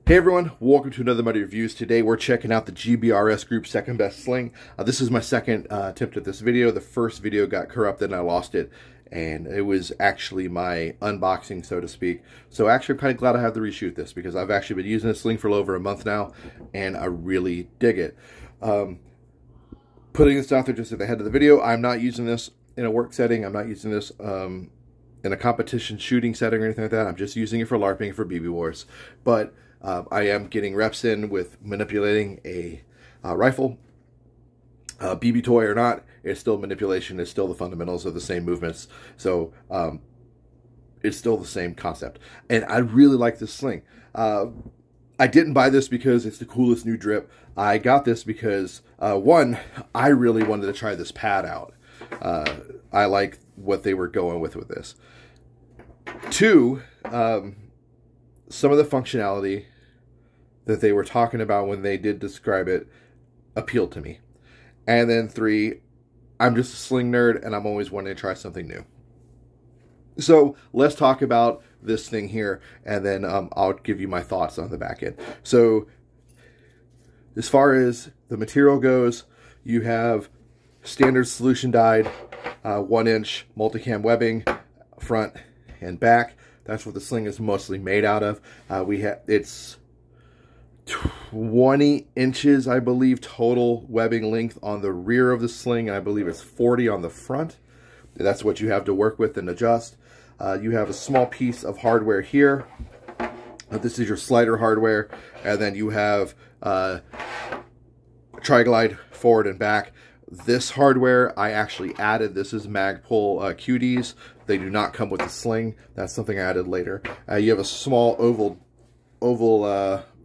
Hey everyone, welcome to another Muddy Reviews. Today we're checking out the GBRS Group Second Best Sling. This is my second attempt at this video. The first video got corrupted and I lost it, and it was actually my unboxing, so to speak. So actually I'm kind of glad I have to reshoot this because I've actually been using this sling for over a month now and I really dig it. Putting this out there just at the head of the video, I'm not using this in a work setting. I'm not using this in a competition shooting setting or anything like that. I'm just using it for LARPing, for BB Wars. But I am getting reps in with manipulating a rifle. BB toy or not, it's still manipulation. It's still the fundamentals of the same movements. So it's still the same concept. And I really like this sling. I didn't buy this because it's the coolest new drip. I got this because, one, I really wanted to try this pad out. I like what they were going with this. Two, some of the functionality that they were talking about when they did describe it appealed to me. And then three, I'm just a sling nerd and I'm always wanting to try something new. So let's talk about this thing here, and then I'll give you my thoughts on the back end. So as far as the material goes, you have standard solution dyed 1-inch multicam webbing, front and back. That's what the sling is mostly made out of. It's 20 inches, I believe, total webbing length on the rear of the sling, and I believe it's 40 on the front. That's what you have to work with and adjust. You have a small piece of hardware here. This is your slider hardware, and then you have tri-glide forward and back. This hardware I actually added. This is MAGPUL QDs. They do not come with the sling. That's something I added later. You have a small oval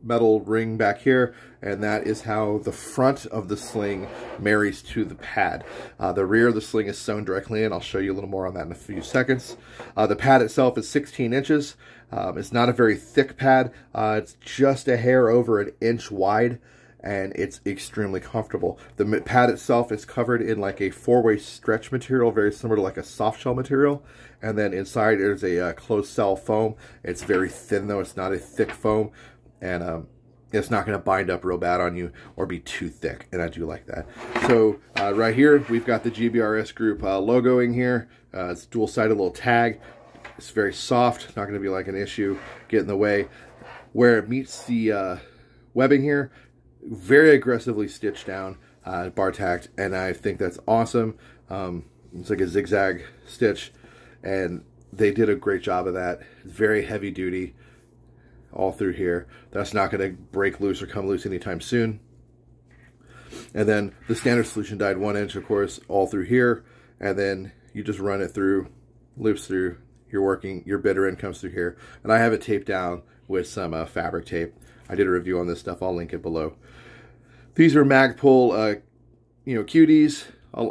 metal ring back here, and that is how the front of the sling marries to the pad. The rear of the sling is sewn directly in. I'll show you a little more on that in a few seconds. The pad itself is 16 inches. It's not a very thick pad. It's just a hair over an inch wide, and it's extremely comfortable. The pad itself is covered in like a 4-way stretch material, very similar to like a soft shell material. And then inside there's a closed cell foam. It's very thin though, it's not a thick foam. And it's not going to bind up real bad on you or be too thick, and I do like that. So right here, we've got the GBRS Group logoing here. It's dual-sided little tag. It's very soft, not going to be like an issue, get in the way. Where it meets the webbing here, very aggressively stitched down, bar tacked, and I think that's awesome. It's like a zigzag stitch, and they did a great job of that. It's very heavy duty all through here. That's not going to break loose or come loose anytime soon. And then the standard solution dyed 1-inch, of course, all through here. And then you just run it through, loops through. You're working, your bitter end comes through here. And I have it taped down with some fabric tape. I did a review on this stuff. I'll link it below. These are MAGPUL, QDs.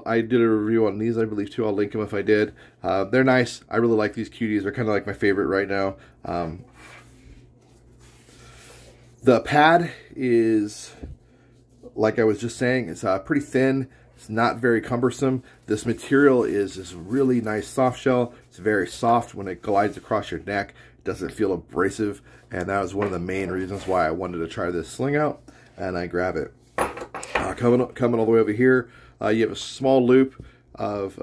I did a review on these, I believe, too. I'll link them if I did. They're nice. I really like these QDs. They're kind of like my favorite right now. The pad is, like I was just saying, it's pretty thin. It's not very cumbersome. This material is this really nice soft shell. It's very soft when it glides across your neck. It doesn't feel abrasive, and that was one of the main reasons why I wanted to try this sling out, and I grab it. Coming all the way over here, you have a small loop of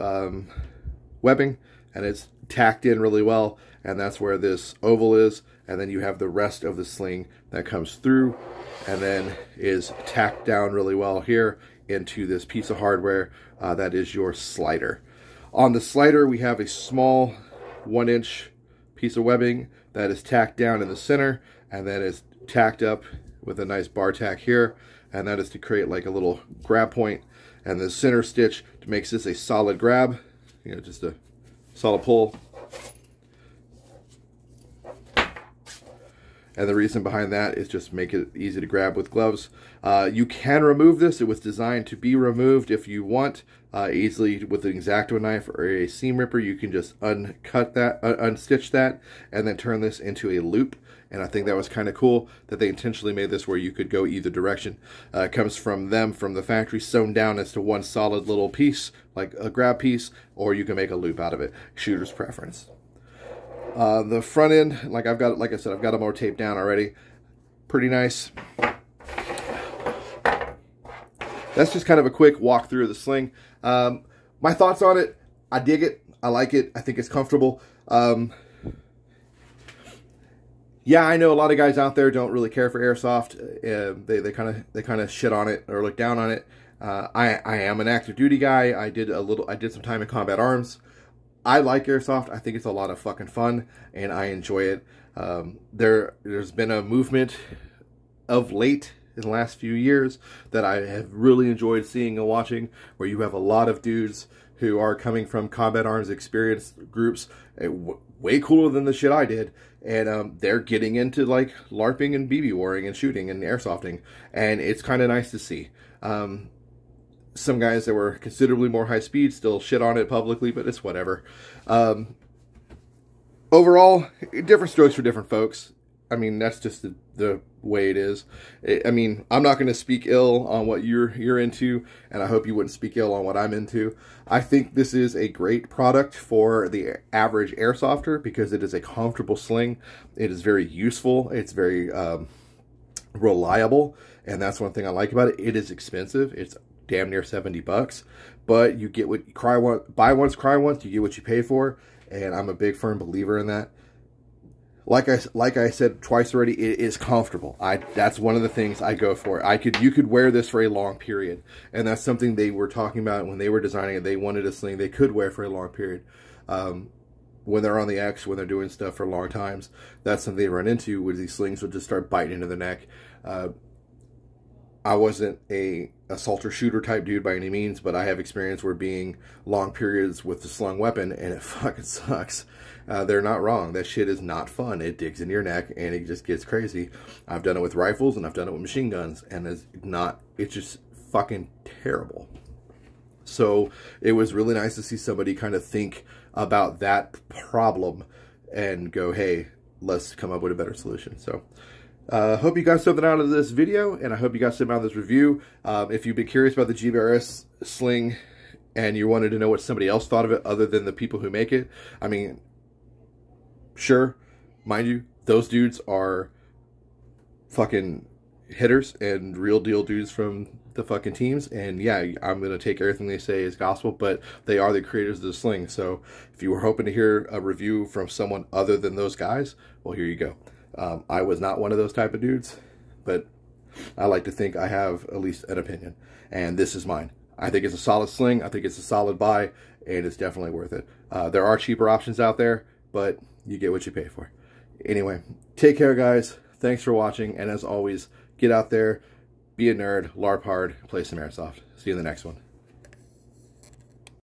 webbing, and it's tacked in really well, and that's where this oval is. And then you have the rest of the sling that comes through and then is tacked down really well here into this piece of hardware that is your slider. On the slider, we have a small 1-inch piece of webbing that is tacked down in the center, and then is tacked up with a nice bar tack here, and that is to create like a little grab point. And the center stitch makes this a solid grab, just a solid pull. And the reason behind that is just make it easy to grab with gloves. You can remove this. It was designed to be removed if you want. Easily with an X-Acto knife or a seam ripper, you can just uncut that, unstitch that, and then turn this into a loop. And I think that was kind of cool that they intentionally made this where you could go either direction. It comes from the factory, sewn down as to one solid little piece, like a grab piece, or you can make a loop out of it. Shooter's preference. The front end, like I said, I've got them all taped down already. Pretty nice. That's just kind of a quick walkthrough of the Sling. My thoughts on it, I dig it. I like it. I think it's comfortable. Yeah, I know a lot of guys out there don't really care for Airsoft. They kind of shit on it or look down on it. I am an active duty guy. I did some time in combat arms. I like Airsoft. I think it's a lot of fucking fun, and I enjoy it. There's been a movement of late in the last few years that I have really enjoyed seeing and watching, where you have a lot of dudes who are coming from combat arms experience groups, way cooler than the shit I did, and they're getting into like LARPing and BB warring and shooting and airsofting, and it's kind of nice to see. Some guys that were considerably more high speed still shit on it publicly, but it's whatever. Overall, different strokes for different folks. I mean, that's just the way it is. I mean, I'm not going to speak ill on what you're into, and I hope you wouldn't speak ill on what I'm into. I think this is a great product for the average airsofter because it is a comfortable sling. It is very useful. It's very reliable, and that's one thing I like about it. It is expensive. It's damn near $70, but you get what buy once, cry once. You get what you pay for, and I'm a big firm believer in that. Like I said twice already, it is comfortable. That's one of the things I go for. You could wear this for a long period, and that's something they were talking about when they were designing it. They wanted a sling they could wear for a long period. When they're on the X, when they're doing stuff for long times, that's something they run into, where these slings would just start biting into the neck. I wasn't a assaulter shooter type dude by any means, but I have experience where being long periods with the slung weapon, and it fucking sucks. They're not wrong. That shit is not fun. It digs in your neck, and it just gets crazy. I've done it with rifles, and I've done it with machine guns, and it's just fucking terrible. So it was really nice to see somebody kind of think about that problem and go, hey, let's come up with a better solution. So hope you got something out of this video, and I hope you got something out of this review. If you've been curious about the GBRS Sling and you wanted to know what somebody else thought of it other than the people who make it, I mean, sure, mind you, those dudes are fucking hitters and real deal dudes from the fucking teams, and yeah, I'm going to take everything they say as gospel, but they are the creators of the Sling. So if you were hoping to hear a review from someone other than those guys, well, here you go. I was not one of those type of dudes, but I like to think I have at least an opinion, and this is mine. I think it's a solid sling. I think it's a solid buy, and it's definitely worth it. There are cheaper options out there, but you get what you pay for. Anyway, take care, guys. Thanks for watching, and as always, get out there, be a nerd, LARP hard, play some Airsoft. See you in the next one.